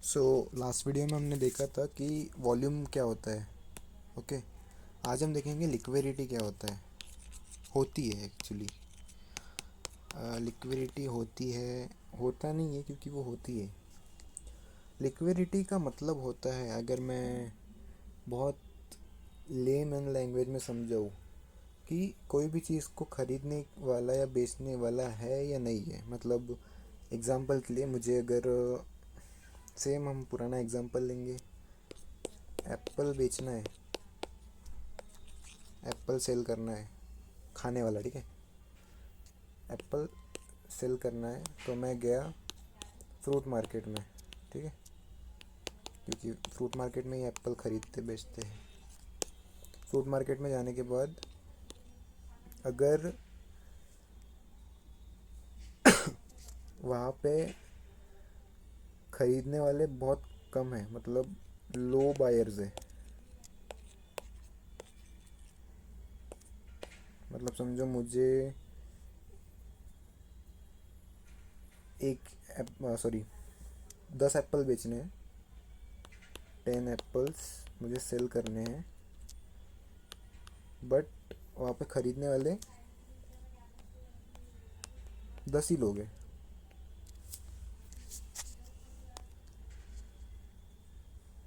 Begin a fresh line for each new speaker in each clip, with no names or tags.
So last video में हमने देखा था कि वॉल्यूम क्या होता है। ओके, आज हम देखेंगे लिक्विडिटी क्या होता है, होती है एक्चुअली। लिक्विडिटी होती है, होता नहीं है क्योंकि वो होती है। लिक्विडिटी का मतलब होता है, अगर मैं बहुत लेमैन लैंग्वेज में समझाऊँ, कि कोई भी चीज़ को ख़रीदने वाला या बेचने वाला है या नहीं है। मतलब एग्ज़ाम्पल के लिए मुझे अगर सेम हम पुराना एग्ज़ाम्पल लेंगे, एप्पल बेचना है, एप्पल सेल करना है, खाने वाला, ठीक है। एप्पल सेल करना है तो मैं गया फ्रूट मार्केट में, ठीक है, क्योंकि फ्रूट मार्केट में ही एप्पल ख़रीदते बेचते हैं। फ्रूट मार्केट में जाने के बाद अगर वहाँ पे ख़रीदने वाले बहुत कम हैं, मतलब लो बायर्स है, मतलब समझो मुझे एक सॉरी 10 एप्पल बेचने हैं, 10 एप्पल्स मुझे सेल करने हैं, बट वहाँ पे ख़रीदने वाले 10 ही लोग हैं।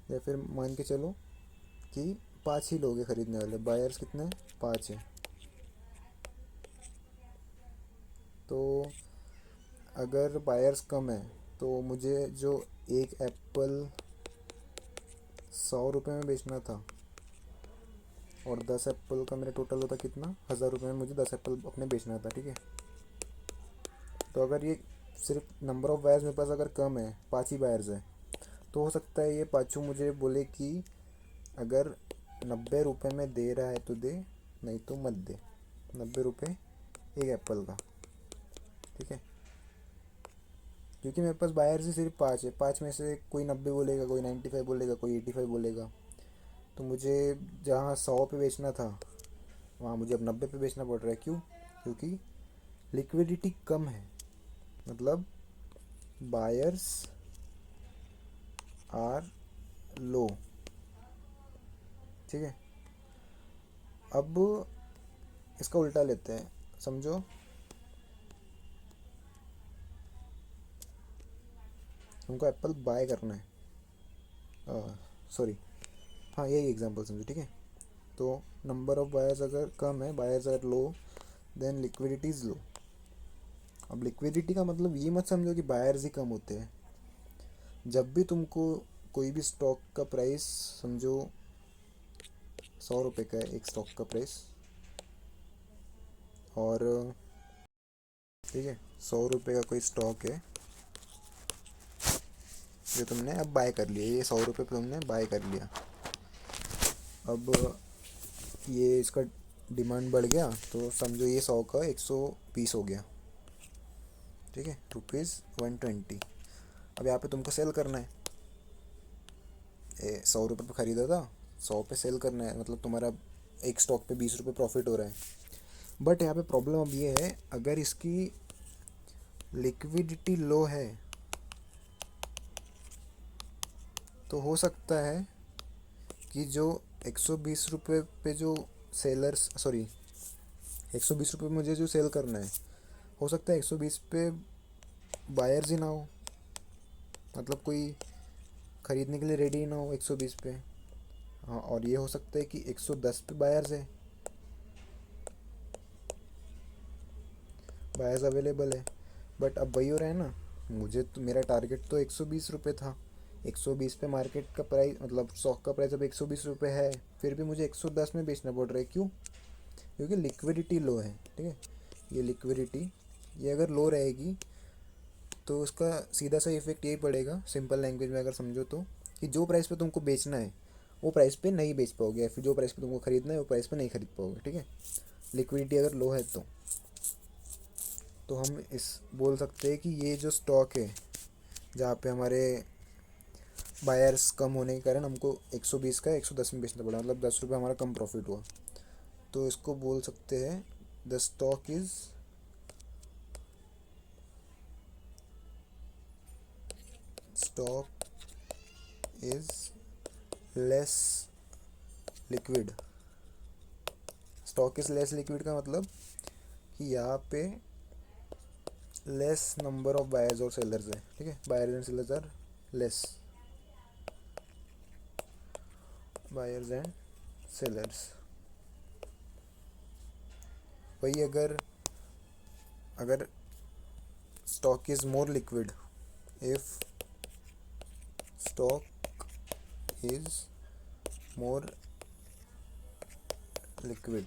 या फिर मान के चलो कि 5 ही लोग हैं ख़रीदने वाले, बायर्स कितने हैं, 5 हैं। तो अगर बायर्स कम है तो मुझे जो एक एप्पल 100 रुपये में बेचना था, और 10 एप्पल का मेरा टोटल होता कितना, 1000 रुपये में मुझे 10 एप्पल अपने बेचना था, ठीक है। तो अगर ये सिर्फ नंबर ऑफ़ बायर्स मेरे पास अगर कम है, 5 ही बायर्स है, तो हो सकता है ये पाँचों मुझे बोले कि अगर 90 रुपये में दे रहा है तो दे, नहीं तो मत दे। 90 रुपये एक एप्पल का, ठीक है। क्योंकि मेरे पास बायर्स ही सिर्फ 5 है, 5 में से कोई 90 बोलेगा, कोई 95 बोलेगा, कोई 85 बोलेगा। तो मुझे जहाँ 100 पे बेचना था, वहाँ मुझे अब 90 पे बेचना पड़ रहा है। क्यों? क्योंकि लिक्विडिटी कम है, मतलब बायर्स आर लो, ठीक है। अब इसका उल्टा लेते हैं, समझो हमको एप्पल बाय करना है, सॉरी, हाँ यही एग्जांपल समझो, ठीक है। तो नंबर ऑफ बायर्स अगर कम है, buyers are low, then liquidity is low. अब लिक्विडिटी का मतलब ये मत समझो कि बायर्स ही कम होते हैं। जब भी तुमको कोई भी स्टॉक का प्राइस, समझो 100 रुपये का है एक स्टॉक का प्राइस, और ठीक है 100 रुपये का कोई स्टॉक है जो तुमने अब बाय कर लिया, ये 100 रुपये पे तुमने बाय कर लिया। अब ये इसका डिमांड बढ़ गया तो समझो ये 100 का 120 हो गया, ठीक है, ₹120। अब यहाँ पे तुमको सेल करना है, 100 रुपये पे ख़रीदा था, 100 पे सेल करना है, मतलब तुम्हारा एक स्टॉक पे 20 रुपये प्रॉफिट हो रहा है। बट यहाँ पे प्रॉब्लम अब ये है, अगर इसकी लिक्विडिटी लो है तो हो सकता है कि जो 120 रुपये पे जो सेलर्स, सॉरी 120 रुपये मुझे जो सेल करना है, हो सकता है 120 पे बायर्स ही ना हो, मतलब कोई ख़रीदने के लिए रेडी ही ना हो 120 पे। हाँ, और ये हो सकता है कि 110 पे बायर्स है, बायर्स अवेलेबल है। बट अब वही हो रहा है ना, मुझे तो मेरा टारगेट तो 120 रुपये था, 120 पे मार्केट का प्राइस, मतलब स्टॉक का प्राइस अब 120 रुपये है, फिर भी मुझे 110 में बेचना पड़ रहा है। क्यों? क्योंकि लिक्विडिटी लो है, ठीक है। ये लिक्विडिटी, ये अगर लो रहेगी तो उसका सीधा सा इफेक्ट यही पड़ेगा, सिंपल लैंग्वेज में अगर समझो तो, कि जो प्राइस पे तुमको बेचना है वो प्राइस पे नहीं बेच पाओगे, या फिर जो प्राइस पे तुमको ख़रीदना है वो प्राइस पे नहीं खरीद पाओगे, ठीक है। लिक्विडिटी अगर लो है तो हम इस बोल सकते हैं कि ये जो स्टॉक है जहाँ पे हमारे बायर्स कम होने के कारण हमको 120 का 110 में बेचना पड़ा, मतलब 10 रुपये हमारा कम प्रॉफिट हुआ, तो इसको बोल सकते हैं the stock is less liquid. Stock is less liquid का मतलब कि यहाँ पे लेस नंबर ऑफ बायर्स और सेलर्स है, ठीक है। Buyers and sellers are less, buyers and sellers. वही अगर अगर stock is more liquid, if stock is more liquid,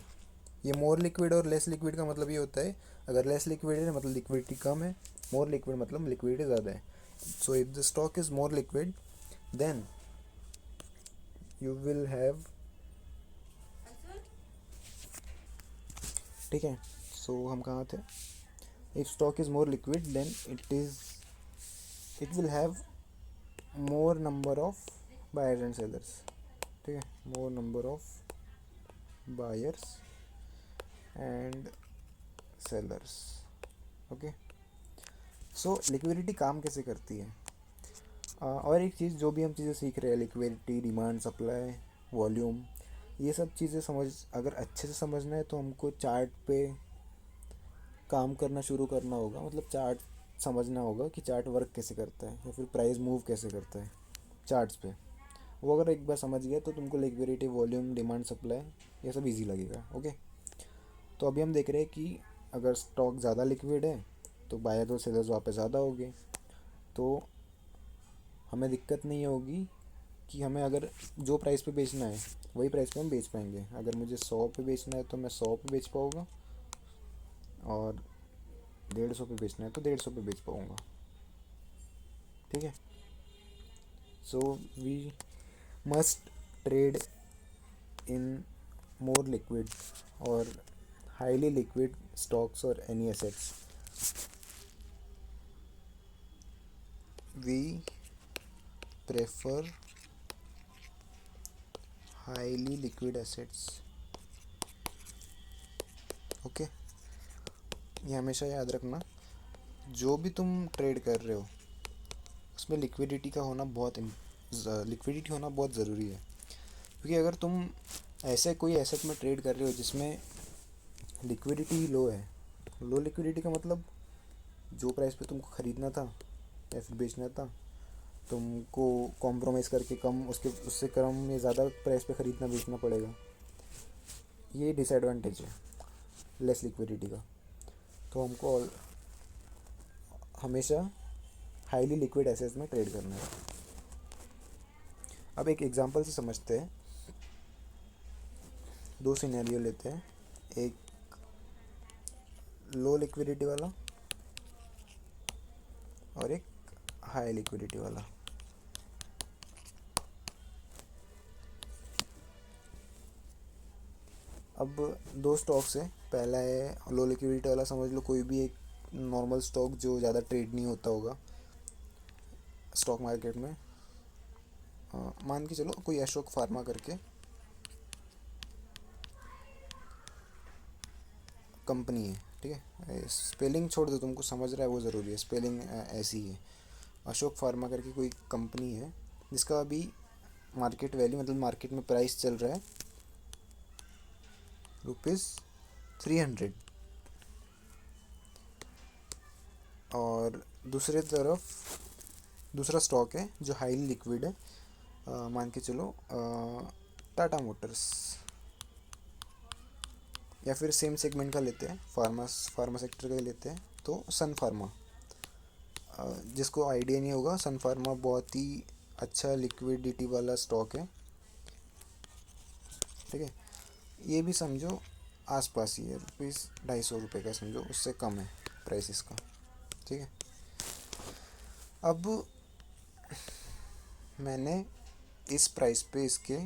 ये मोर लिक्विड और लेस लिक्विड का मतलब ये होता है, अगर लेस लिक्विड है मतलब लिक्विडिटी कम है, मोर लिक्विड मतलब लिक्विडिटी ज़्यादा है। So if the stock is more liquid then you will have, ठीक है। सो हम कहाँ थे, if stock is more liquid then it will have more number of buyers and sellers, ठीक है, more number of buyers and sellers, okay. So liquidity काम कैसे करती है, और एक चीज़ जो भी हम चीज़ें सीख रहे हैं, लिक्विडिटी, डिमांड, सप्लाई, वॉल्यूम, ये सब चीज़ें अगर अच्छे से समझना है तो हमको चार्ट पे काम करना शुरू करना होगा, मतलब चार्ट समझना होगा कि चार्ट वर्क कैसे करता है या फिर प्राइस मूव कैसे करता है चार्ट्स पे। वो अगर एक बार समझ गया तो तुमको लिक्विडिटी, वॉल्यूम, डिमांड, सप्लाई ये सब इजी लगेगा, ओके। तो अभी हम देख रहे हैं कि अगर स्टॉक ज़्यादा लिक्विड है तो बायर और सेलर्स वहाँ पे ज़्यादा होंगे, तो हमें दिक्कत नहीं होगी कि हमें अगर जो प्राइस पे बेचना है वही प्राइस पे हम बेच पाएंगे। अगर मुझे 100 पे बेचना है तो मैं 100 पे बेच पाऊँगा, और 150 पे बेचना है तो 150 पे बेच पाऊँगा, ठीक है। So we must trade in more liquid और हाईली लिक्विड स्टॉक्स और any assets. We prefer highly liquid assets, okay. ये हमेशा याद रखना, जो भी तुम ट्रेड कर रहे हो उसमें लिक्विडिटी होना बहुत ज़रूरी है। क्योंकि अगर तुम ऐसे कोई एसेट में ट्रेड कर रहे हो जिसमें लिक्विडिटी लो है, लो लिक्विडिटी का मतलब जो प्राइस पे तुमको ख़रीदना था या फिर बेचना था तुमको कॉम्प्रोमाइज़ करके उससे कम या ज़्यादा प्राइस पे ख़रीदना बेचना पड़ेगा, ये डिसएडवांटेज है लेस लिक्विडिटी का। तो हमको हमेशा हाईली लिक्विड एसेट्स में ट्रेड करना है। अब एक एग्जांपल से समझते हैं, दो सिनेरियो लेते हैं, एक लो लिक्विडिटी वाला और एक हाई लिक्विडिटी वाला। अब दो स्टॉक्स है, पहला है लो लिक्विडिटी वाला, समझ लो कोई भी एक नॉर्मल स्टॉक जो ज़्यादा ट्रेड नहीं होता होगा स्टॉक मार्केट में। मान के चलो कोई अशोक फार्मा करके कंपनी है, ठीक है। स्पेलिंग छोड़ दो, तुमको समझ रहा है वो ज़रूरी है, स्पेलिंग ऐसी है। अशोक फार्मा करके कोई कंपनी है जिसका अभी मार्केट वैल्यू मतलब मार्केट में प्राइस चल रहा है ₹300, और दूसरे तरफ दूसरा स्टॉक है जो हाईली लिक्विड है, मान के चलो टाटा मोटर्स, या फिर सेम सेगमेंट का लेते हैं, फार्मा सेक्टर का लेते हैं तो सन फार्मा। जिसको आइडिया नहीं होगा, सन फार्मा बहुत ही अच्छा लिक्विडिटी वाला स्टॉक है, ठीक है। ये भी समझो आसपास ही है, ₹250 का समझो, उससे कम है प्राइस इसका, ठीक है। अब मैंने इस प्राइस पे इसके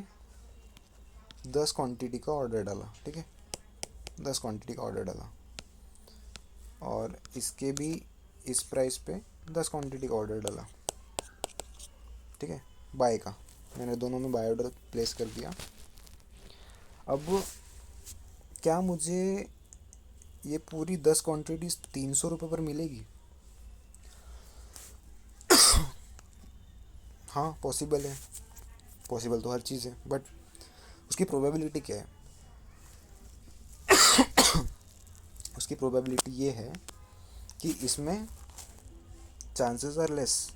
10 क्वांटिटी का ऑर्डर डाला, ठीक है, 10 क्वांटिटी का ऑर्डर डाला, और इसके भी इस प्राइस पे 10 क्वांटिटी का ऑर्डर डाला, ठीक है, बाय का। मैंने दोनों में बाय ऑर्डर प्लेस कर दिया। अब क्या मुझे ये पूरी 10 क्वांटिटीज ₹300 पर मिलेगी? हाँ पॉसिबल है, पॉसिबल तो हर चीज़ है, बट उसकी प्रोबेबिलिटी क्या है? उसकी प्रोबेबिलिटी ये है कि इसमें चांसेस आर लेस।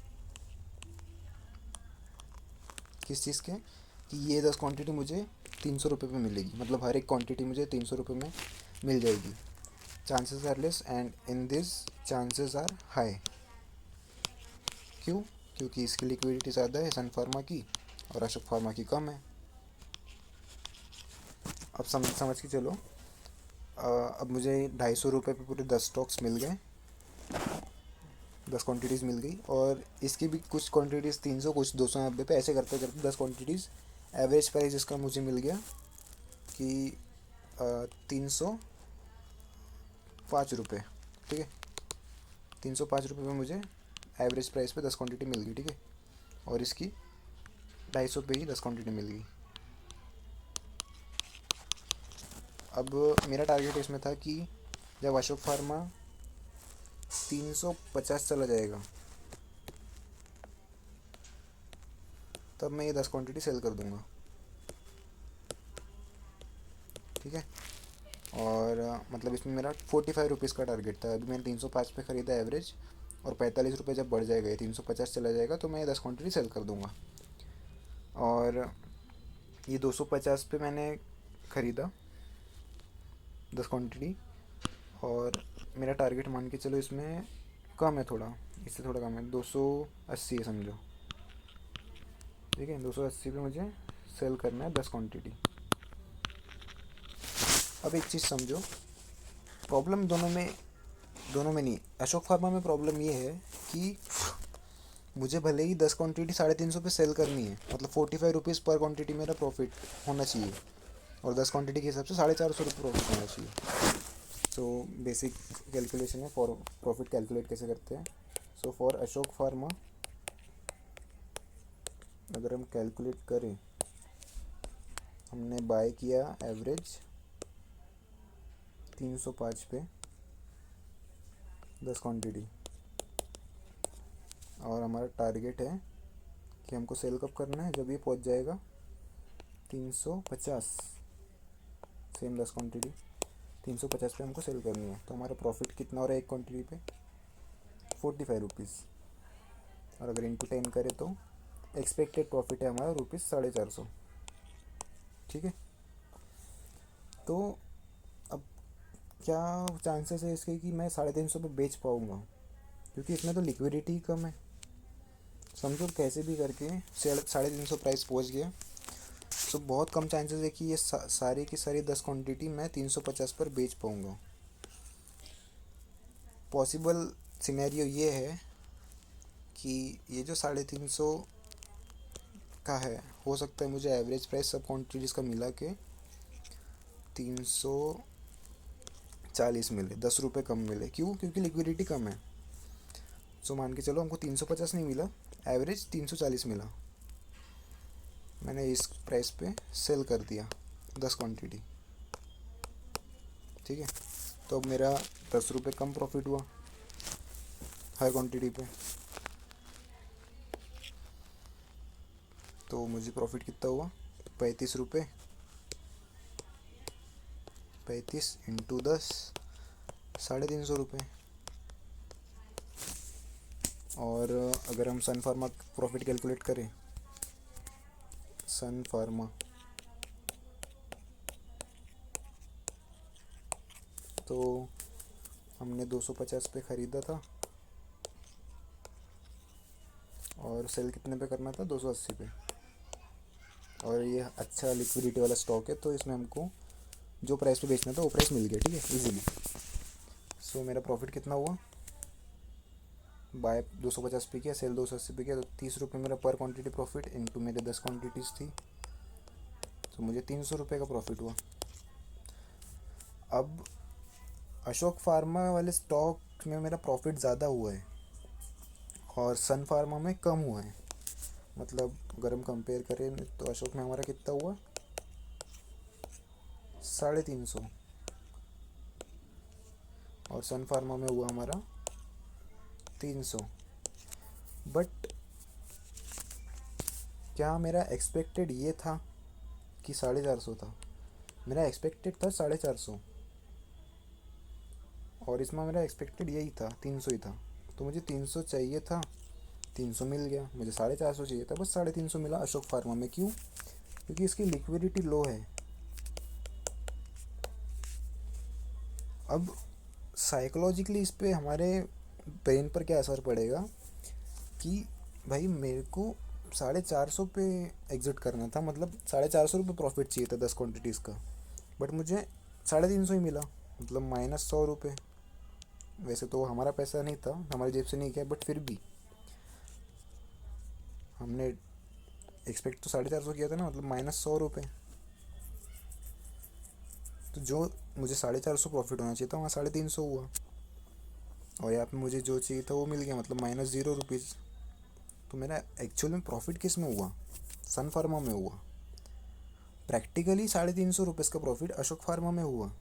किस चीज़ के? कि ये 10 क्वांटिटी मुझे 300 रुपये में मिलेगी, मतलब हर एक क्वांटिटी मुझे 300 रुपये में मिल जाएगी। Chances are less and in this chances are high. क्यों? क्योंकि इसकी लिक्विडिटी ज़्यादा है सन फार्मा की और अशोक फार्मा की कम है। अब समझ के चलो, अब मुझे 250 रुपये पे पूरे 10 स्टॉक्स मिल गए, 10 क्वांटिटीज़ मिल गई, और इसकी भी कुछ क्वांटिटीज़ 300, कुछ 290 पे, ऐसे करते करते 10 क्वांटिटीज़ एवरेज प्राइस इसका मुझे मिल गया कि 305 रुपये। ठीक है, 305 रुपये में मुझे एवरेज प्राइस पे 10 क्वांटिटी मिल गई। ठीक है, और इसकी 250 पे ही 10 क्वांटिटी मिल गई। अब मेरा टारगेट इसमें था कि जब अशोक फार्मा 350 चला जाएगा तब मैं ये 10 क्वांटिटी सेल कर दूंगा। ठीक है, और मतलब इसमें मेरा 45 रुपीज़ का टारगेट था। अभी मैंने 305 पे ख़रीदा एवरेज, और 45 रुपये जब बढ़ जाएगा, 350 चला जाएगा, तो मैं ये 10 क्वांटिटी सेल कर दूंगा। और ये 250 पे मैंने ख़रीदा 10 क्वांटिटी, और मेरा टारगेट मान के चलो इसमें कम है थोड़ा, इससे थोड़ा कम है, 280 है समझो। ठीक है, 280 पे मुझे सेल करना है 10 क्वांटिटी। अब एक चीज़ समझो, प्रॉब्लम दोनों में नहीं, अशोक फार्मा में प्रॉब्लम ये है कि मुझे भले ही 10 क्वांटिटी 350 पे सेल करनी है, मतलब 45 रुपीज़ पर क्वांटिटी मेरा प्रॉफिट होना चाहिए, और 10 क्वांटिटी के हिसाब से 450 रुपये प्रॉफिट होना चाहिए। सो बेसिक कैलकुलेशन है फॉर प्रॉफिट कैलकुलेट कैसे करते हैं। सो फॉर अशोक फार्मा अगर हम कैलकुलेट करें, हमने बाय किया एवरेज 305 पे 10 क्वांटिटी, और हमारा टारगेट है कि हमको सेल कब करना है, जब ये पहुंच जाएगा 350, सेम 10 क्वांटिटी 350 पे हमको सेल करनी है। तो हमारा प्रॉफिट कितना हो रहा है एक क्वांटिटी पे? 45 रुपीज़, और अगर इंटू 10 करें तो एक्सपेक्टेड प्रॉफिट है हमारा ₹450। ठीक है, तो अब क्या चांसेस है इसके कि मैं 350 पे बेच पाऊँगा? क्योंकि इसमें तो लिक्विडिटी ही कम है। समझो कैसे भी करके 350 प्राइस पहुंच गया, तो बहुत कम चांसेस है कि ये सारी की सारी 10 क्वांटिटी मैं 350 पर बेच पाऊँगा। पॉसिबल सिनेरियो ये है कि ये जो 350 का है, हो सकता है मुझे एवरेज प्राइस सब क्वांटिटीज़ का मिला के 340 मिले, 10 रुपये कम मिले। क्यों? क्योंकि लिक्विडिटी कम है। सो मान के चलो हमको 350 नहीं मिला, एवरेज 340 मिला, मैंने इस प्राइस पे सेल कर दिया 10 क्वांटिटी। ठीक है, तो अब मेरा 10 रुपये कम प्रॉफिट हुआ हर क्वांटिटी पे। तो मुझे प्रॉफिट कितना हुआ? 35 रुपये, 35 इंटू 10, 350 रुपये। और अगर हम सन फार्मा प्रॉफिट कैलकुलेट करें, सन फार्मा तो हमने 250 पे ख़रीदा था, और सेल कितने पे करना था? 280 पे। और ये अच्छा लिक्विडिटी वाला स्टॉक है, तो इसमें हमको जो प्राइस पे बेचना था वो प्राइस मिल गया। ठीक है, इजीली। सो मेरा प्रॉफिट कितना हुआ? बाय 250 पे किया, सेल 280 पे किया, तो 30 रुपये मेरा पर क्वांटिटी प्रॉफिट इनटू मेरे 10 क्वांटिटीज़ थी, तो मुझे 300 रुपये का प्रॉफिट हुआ। अब अशोक फार्मा वाले स्टॉक में मेरा प्रॉफिट ज़्यादा हुआ है और सन फार्मा में कम हुआ है। मतलब अगर हम कंपेयर करें तो अशोक में हमारा कितना हुआ? 350, और सन फार्मा में हुआ हमारा 300। बट क्या मेरा एक्सपेक्टेड ये था कि 450 था? मेरा एक्सपेक्टेड था 450, और इसमें मेरा एक्सपेक्टेड यही था 300 ही था। तो मुझे 300 चाहिए था, 300 मिल गया। मुझे 450 चाहिए था, बस 350 मिला अशोक फार्मा में। क्यों? क्योंकि इसकी लिक्विडिटी लो है। अब साइकोलॉजिकली इस पे हमारे ब्रेन पर क्या असर पड़ेगा कि भाई मेरे को 450 पे एग्जिट करना था, मतलब 450 रुपये प्रॉफिट चाहिए था 10 क्वान्टिटीज़ का, बट मुझे 350 ही मिला, मतलब -100 रुपये। वैसे तो हमारा पैसा नहीं था, हमारी जेब से नहीं गया, बट फिर भी हमने एक्सपेक्ट तो 450 किया था ना, मतलब -100 रुपये। तो जो मुझे 450 प्रॉफिट होना चाहिए था, वहाँ 350 हुआ, और यहाँ पे मुझे जो चाहिए था वो मिल गया, मतलब -0 रुपीज़। तो मेरा एक्चुअल में प्रॉफिट किस में हुआ? सन फार्मा में हुआ। प्रैक्टिकली 350 रुपये का प्रॉफिट अशोक फार्मा में हुआ।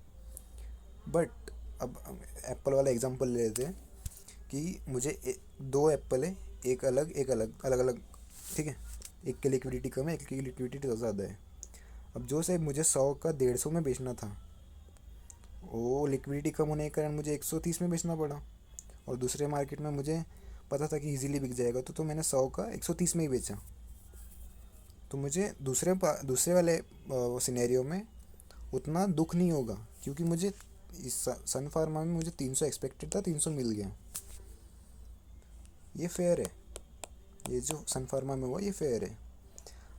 बट अब एप्पल वाला एग्जांपल ले लेते हैं कि मुझे दो एप्पल है, एक अलग एक अलग अलग अलग, ठीक है। एक की लिक्विडिटी कम है, एक की लिक्विडिटी ज़्यादा है। अब जो से मुझे 100 का 150 में बेचना था, वो लिक्विडिटी कम होने के कारण मुझे 130 में बेचना पड़ा। और दूसरे मार्केट में मुझे पता था कि इजीली बिक जाएगा, तो मैंने 100 का 130 में ही बेचा। तो मुझे दूसरे वाले सिनेरियो में उतना दुख नहीं होगा, क्योंकि मुझे इस सन फार्मा में मुझे 300 एक्सपेक्टेड था, 300 मिल गया। ये फेयर है, ये जो सन फार्मा में हुआ ये फेयर है।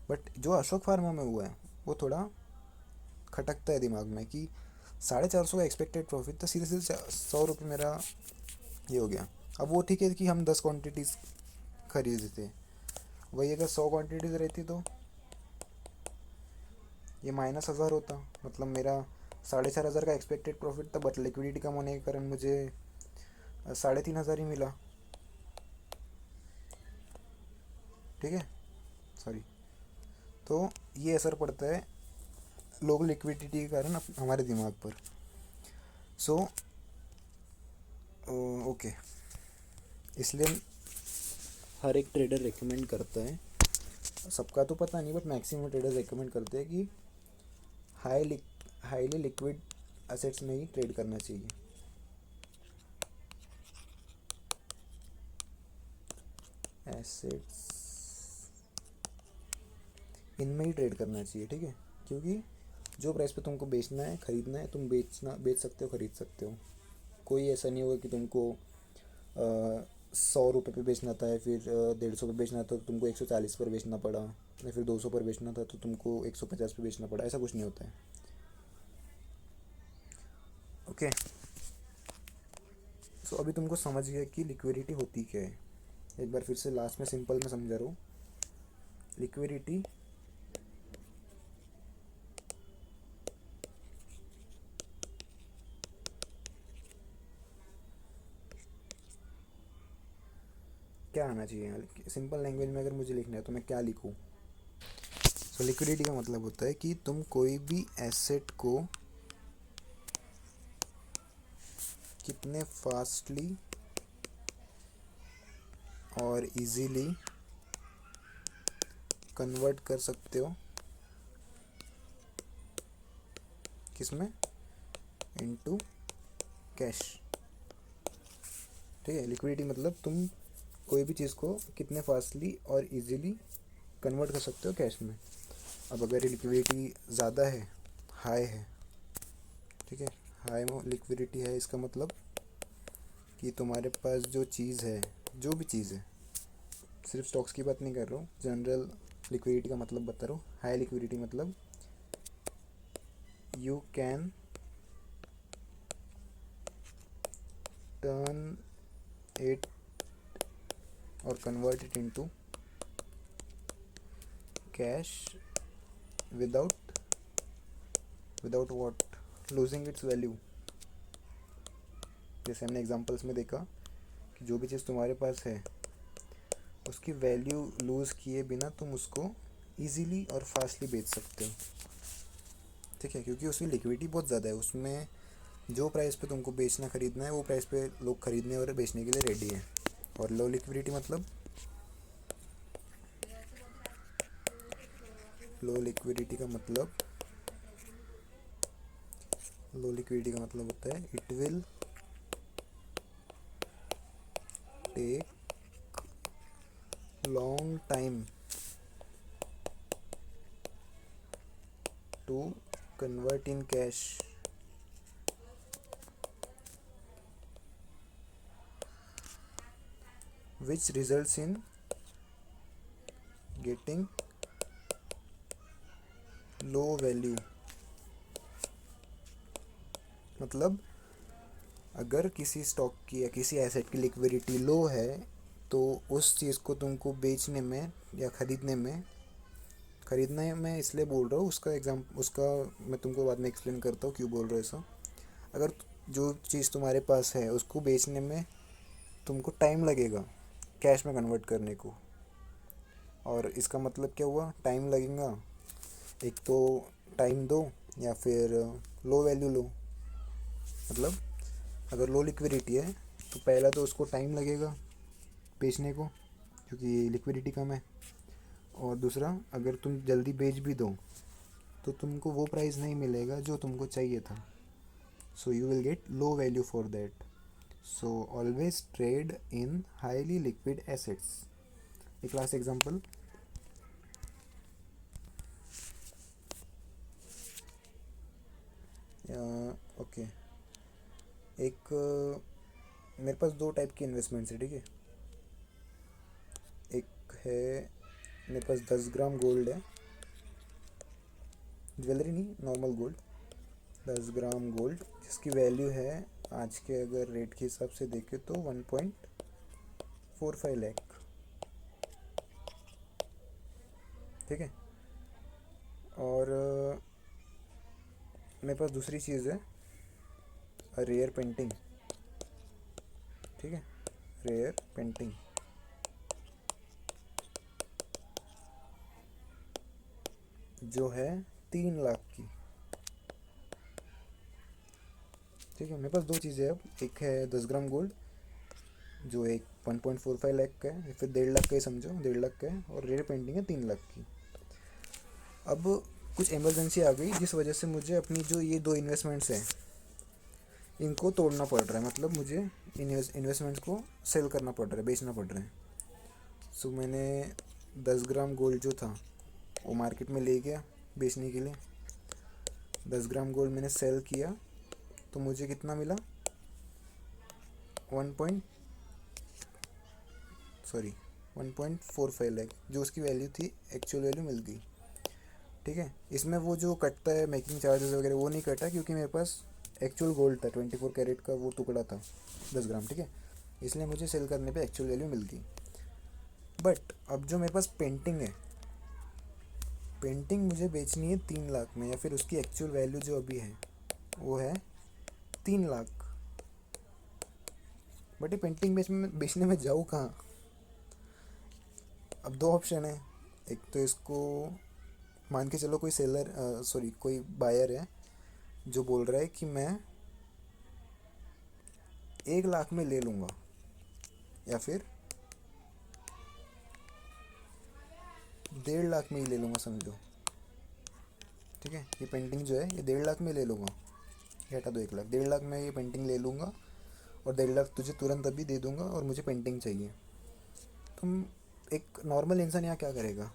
बट जो अशोक फार्मा में हुआ है वो थोड़ा खटकता है दिमाग में कि 450 का एक्सपेक्टेड प्रॉफिट था, सीधे सीधे 100 रुपये मेरा ये हो गया। अब वो ठीक है कि हम 10 क्वान्टिटीज़ खरीदे थे, वही अगर 100 क्वान्टिटीज़ रहती तो ये -1000 होता। मतलब मेरा 4500 का एक्सपेक्टेड प्रॉफिट था, बट लिक्विडिटी कम होने के कारण मुझे 3500 ही मिला। ठीक है, सॉरी। तो ये असर पड़ता है लोग लिक्विडिटी के कारण हमारे दिमाग पर। सो ओके, इसलिए हर एक ट्रेडर रेकमेंड करता है, सबका तो पता नहीं बट मैक्सिमम ट्रेडर रेकमेंड करते हैं कि हाईली लिक्विड एसेट्स में ही ट्रेड करना चाहिए। एसेट्स इनमें ही ट्रेड करना चाहिए, ठीक है। क्योंकि जो प्राइस पे तुमको बेचना है ख़रीदना है, तुम बेच सकते हो, ख़रीद सकते हो। कोई ऐसा नहीं होगा कि तुमको 100 रुपये पे बेचना था, फिर 150 पे बेचना था तो तुमको 140 पर बेचना पड़ा, या फिर 200 पर बेचना था तो तुमको 150 पे बेचना पड़ा। ऐसा कुछ नहीं होता है। ओके, सो अभी तुमको समझ गया कि लिक्विडिटी होती क्या है। एक बार फिर से लास्ट में सिंपल में समझा रहा हूँ। लिक्विडिटी क्या आना चाहिए सिंपल लैंग्वेज में? अगर मुझे लिखना है तो मैं क्या लिखूँ? सो लिक्विडिटी का मतलब होता है कि तुम कोई भी एसेट को कितने फास्टली और इजीली कन्वर्ट कर सकते हो, किसमें? Into cash. ठीक है, लिक्विडिटी मतलब तुम कोई भी चीज़ को कितने फास्टली और इजीली कन्वर्ट कर सकते हो कैश में। अब अगर लिक्विडिटी ज़्यादा है, हाई है, ठीक है, हाई लिक्विडिटी है, इसका मतलब कि तुम्हारे पास जो चीज़ है, जो भी चीज़ है, सिर्फ स्टॉक्स की बात नहीं कर रहा हूँ, जनरल लिक्विडिटी का मतलब बता रहा हूँ। हाई लिक्विडिटी मतलब यू कैन टर्न इट और convert it into cash without what? Losing its value. जैसे हमने एग्जांपल्स में देखा कि जो भी चीज़ तुम्हारे पास है उसकी वैल्यू लूज़ किए बिना तुम उसको इजीली और फास्टली बेच सकते हो। ठीक है, क्योंकि उसकी लिक्विडिटी बहुत ज़्यादा है, उसमें जो प्राइस पे तुमको बेचना खरीदना है वो प्राइस पे लोग खरीदने और बेचने के लिए रेडी है। और लो लिक्विडिटी मतलब लो लिक्विडिटी का मतलब होता है it will take long time to convert in cash, which results in getting low value। मतलब अगर किसी स्टॉक की या किसी एसेट की लिक्विडिटी लो है तो उस चीज़ को तुमको बेचने में या खरीदने में इसलिए बोल रहा हूँ, उसका मैं तुमको बाद में एक्सप्लेन करता हूँ क्यों बोल रहा हूँ ऐसा। अगर जो चीज़ तुम्हारे पास है उसको बेचने में तुमको टाइम लगेगा कैश में कन्वर्ट करने को, और इसका मतलब क्या हुआ, टाइम लगेगा। एक तो टाइम दो या फिर लो वैल्यू लो। मतलब अगर लो लिक्विडिटी है तो पहला तो उसको टाइम लगेगा बेचने को क्योंकि लिक्विडिटी कम है, और दूसरा अगर तुम जल्दी बेच भी दो तो तुमको वो प्राइस नहीं मिलेगा जो तुमको चाहिए था, so you will get low value for that. So always trade in highly liquid assets. एक लास्ट एग्जांपल, ओके, एक मेरे पास दो टाइप की इन्वेस्टमेंट्स है, ठीक है। एक है मेरे पास 10 ग्राम गोल्ड है, ज्वेलरी नहीं, नॉर्मल गोल्ड। 10 ग्राम गोल्ड जिसकी वैल्यू है आज के अगर रेट के हिसाब से देखें तो 1.45 लाख, ठीक है। और मेरे पास दूसरी चीज़ है रेयर पेंटिंग, ठीक है, रेयर पेंटिंग जो है 3 लाख की, ठीक है। मेरे पास दो चीज़ें हैं अब, एक है 10 ग्राम गोल्ड जो एक 1.45 लाख का है, या फिर 1.5 लाख का ही समझो, 1.5 लाख का है, और रेयर पेंटिंग है 3 लाख की। अब कुछ इमरजेंसी आ गई जिस वजह से मुझे अपनी जो ये दो इन्वेस्टमेंट्स हैं इनको तोड़ना पड़ रहा है, मतलब मुझे इन्वेस्टमेंट्स को सेल करना पड़ रहा है, बेचना पड़ रहा है। सो मैंने 10 ग्राम गोल्ड जो था वो मार्केट में ले गया बेचने के लिए। 10 ग्राम गोल्ड मैंने सेल किया तो मुझे कितना मिला, 1.45 लाख, जो उसकी वैल्यू थी एक्चुअल वैल्यू मिल गई, ठीक है। इसमें वो जो कटता है मेकिंग चार्जेस वगैरह वो नहीं कटा क्योंकि मेरे पास एक्चुअल गोल्ड था, 24 कैरेट का वो टुकड़ा था 10 ग्राम, ठीक है। इसलिए मुझे सेल करने पे एक्चुअल वैल्यू मिल गई। बट अब जो मेरे पास पेंटिंग है, पेंटिंग मुझे बेचनी है 3 लाख में, या फिर उसकी एक्चुअल वैल्यू जो अभी है वो है 3 लाख। बट ये पेंटिंग बेचने में जाऊँ कहाँ? अब दो ऑप्शन है, एक तो इसको मान के चलो कोई कोई बायर है जो बोल रहा है कि मैं 1 लाख में ले लूँगा, या फिर 1.5 लाख में ही ले लूँगा समझो, ठीक है। ये पेंटिंग जो है ये 1.5 लाख में ले लूँगा, ये हटा दो 1 लाख, 1.5 लाख में ये पेंटिंग ले लूँगा और 1.5 लाख तुझे तुरंत अभी दे दूँगा और मुझे पेंटिंग चाहिए। तुम एक नॉर्मल इंसान यहाँ क्या करेगा?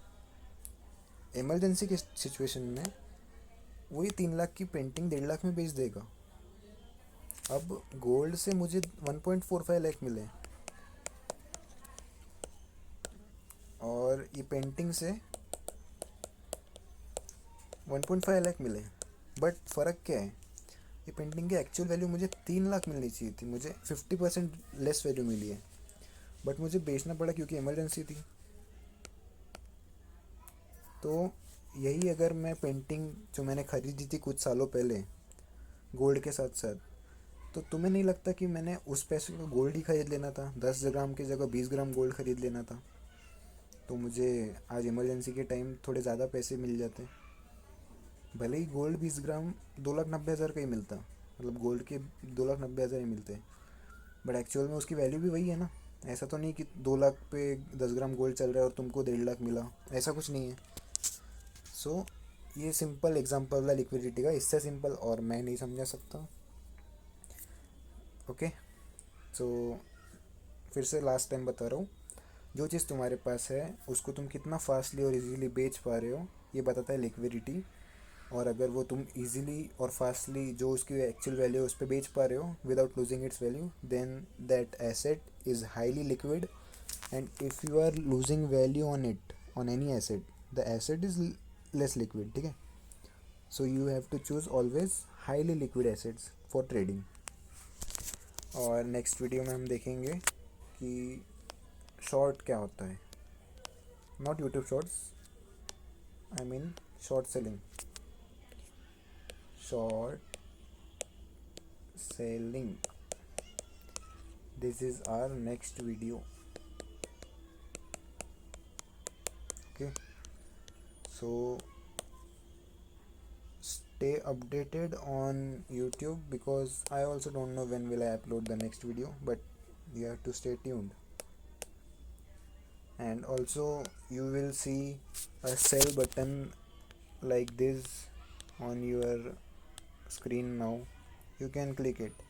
इमरजेंसी की सिचुएशन में वही 3 लाख की पेंटिंग 1.5 लाख में बेच देगा। अब गोल्ड से मुझे 1.45 लाख मिले और ये पेंटिंग से 1.5 लाख मिले, बट फ़र्क क्या है, ये पेंटिंग की एक्चुअल वैल्यू मुझे 3 लाख मिलनी चाहिए थी, मुझे 50% लेस वैल्यू मिली है, बट मुझे बेचना पड़ा क्योंकि इमरजेंसी थी। तो यही अगर मैं पेंटिंग जो मैंने ख़रीदी थी कुछ सालों पहले गोल्ड के साथ साथ, तो तुम्हें नहीं लगता कि मैंने उस पैसे को गोल्ड ही ख़रीद लेना था, 10 ग्राम की जगह 20 ग्राम गोल्ड ख़रीद लेना था, तो मुझे आज इमरजेंसी के टाइम थोड़े ज़्यादा पैसे मिल जाते। भले ही गोल्ड 20 ग्राम 2,90,000 का ही मिलता, मतलब गोल्ड के 2,90,000 ही मिलते, बट एक्चुअल में उसकी वैल्यू भी वही है ना। ऐसा तो नहीं कि 2 लाख पे 10 ग्राम गोल्ड चल रहा है और तुमको 1.5 लाख मिला, ऐसा कुछ नहीं है। सो ये सिंपल एग्जांपल है लिक्विडिटी का, इससे सिंपल और मैं नहीं समझा सकता। ओके, सो फिर से लास्ट टाइम बता रहा हूँ, जो चीज़ तुम्हारे पास है उसको तुम कितना फास्टली और इजीली बेच पा रहे हो, ये बताता है लिक्विडिटी। और अगर वो तुम इजीली और फास्टली जो उसकी एक्चुअल वैल्यू है उस पर बेच पा रहे हो without losing its value, then that asset is highly liquid. And if you are losing value on it, on any asset, the asset is less liquid, ठीक है। So you have to choose always highly liquid assets for trading. और next video में हम देखेंगे कि short क्या होता है, not YouTube shorts, I mean short selling, short selling. This is our next video. Okay, so stay updated on YouTube because I also don't know when will I upload the next video, but you have to stay tuned. And also you will see a sell button like this on your screen now. You can click it.